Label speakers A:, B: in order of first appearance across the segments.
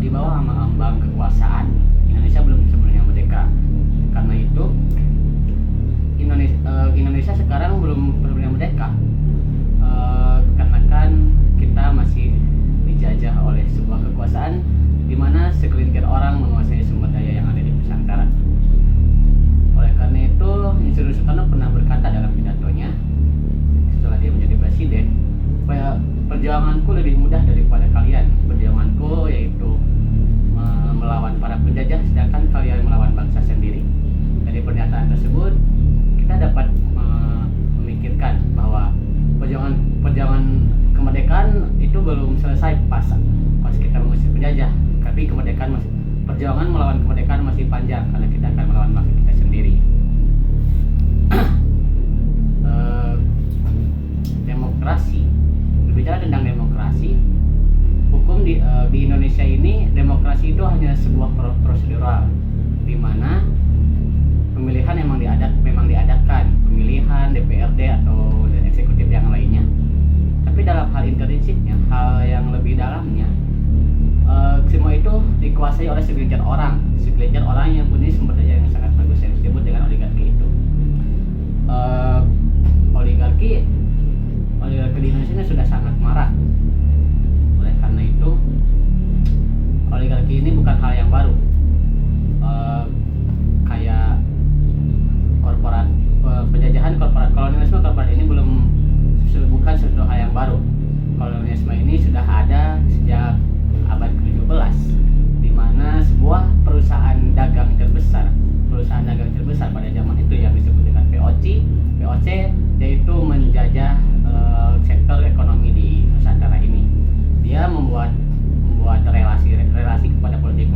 A: di bawah ambang kekuasaan. Indonesia belum sebenarnya merdeka. Karena itu Indonesia sekarang belum sebenarnya merdeka. Karena kan kita masih dijajah oleh sebuah kekuasaan di mana segelintir orang menguasai sumber daya yang ada di Nusantara. Oleh karena itu, Insinyur Soekarno pernah berkata dalam pidatonya setelah dia menjadi presiden, perjuanganku lebih mudah daripada kalian. Perjuanganku yaitu melawan para penjajah, sedangkan kalian melawan bangsa sendiri. Dari pernyataan tersebut, kita dapat memikirkan bahwa perjuangan kemerdekaan itu belum selesai pas kita mengusir penjajah, tapi perjuangan melawan kemerdekaan masih panjang karena kita akan melawan bangsa kita sendiri. Demokrasi, berbicara tentang demokrasi, hukum di Indonesia ini, demokrasi itu hanya sebuah prosedural di mana pemilihan memang diadakan, pemilihan DPRD atau eksekutif yang lainnya. Tapi dalam hal intrinsiknya, hal yang lebih dalamnya, semua itu dikuasai oleh segelintir orang yang punya sumber daya yang sangat bagus, yang disebut dengan oligarki itu. Oligarki di Indonesia ini sudah sangat marak. Oleh karena itu, oligarki ini bukan hal yang baru. Kayak penjajahan kolonialisme korporat ini bukan suatu hal yang baru. Kolonialisme ini sudah ada sejak abad ke-17, di mana sebuah perusahaan dagang terbesar pada zaman itu yang disebut dengan VOC, yaitu menjajah sektor ekonomi di Nusantara ini. Dia membuat relasi kepada politik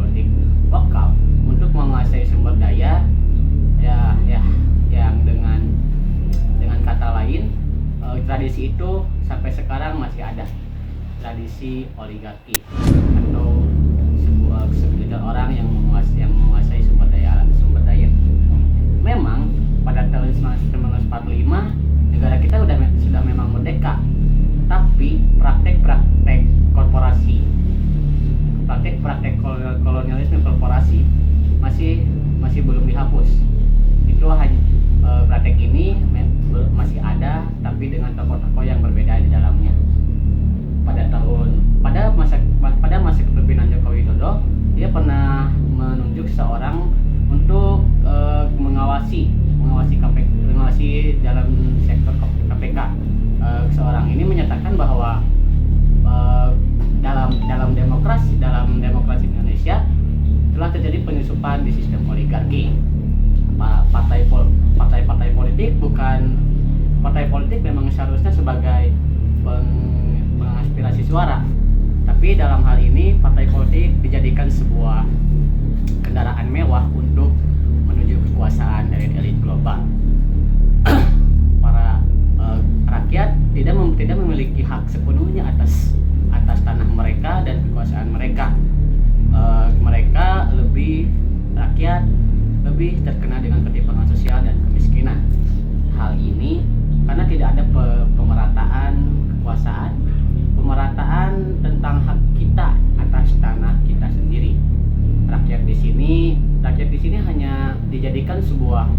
A: lokal untuk menguasai sumber daya yang dengan kata lain, tradisi itu sampai sekarang masih ada, tradisi oligarki atau segelintir orang yang menguasai sumber daya. Memang pada tahun 1945 negara kita sudah memang merdeka, tapi praktek kolonialisme korporasi masih belum dihapus. Itu hanya praktek ini masih ada, tapi dengan tokoh-tokoh yang berbeda di dalamnya. Pada masa kepemimpinan Joko Widodo, dia pernah menunjuk seorang untuk mengawasi dalam sektor KPK. Seorang ini menyatakan bahwa dalam demokrasi Indonesia telah terjadi penyusupan di sistem oligarki. Partai politik memang seharusnya sebagai pengaspirasi suara, tapi dalam hal ini partai politik dijadikan sebuah kendaraan mewah untuk menuju kekuasaan dari elit global. Para rakyat tidak memiliki hak sepenuhnya atas tanah mereka dan kekuasaan mereka. Rakyat lebih terkena dengan ketimpangan sosial dan kemiskinan. Hal ini karena tidak ada pemerataan kekuasaan, pemerataan tentang hak kita atas tanah kita sendiri. Rakyat di sini hanya dijadikan sebuah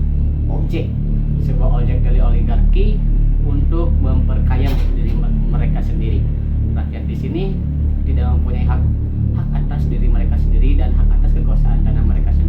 A: objek dari oligarki untuk memperkaya diri mereka sendiri. Rakyat di sini tidak mempunyai hak atas diri mereka sendiri dan hak atas kekuasaan tanah mereka sendiri.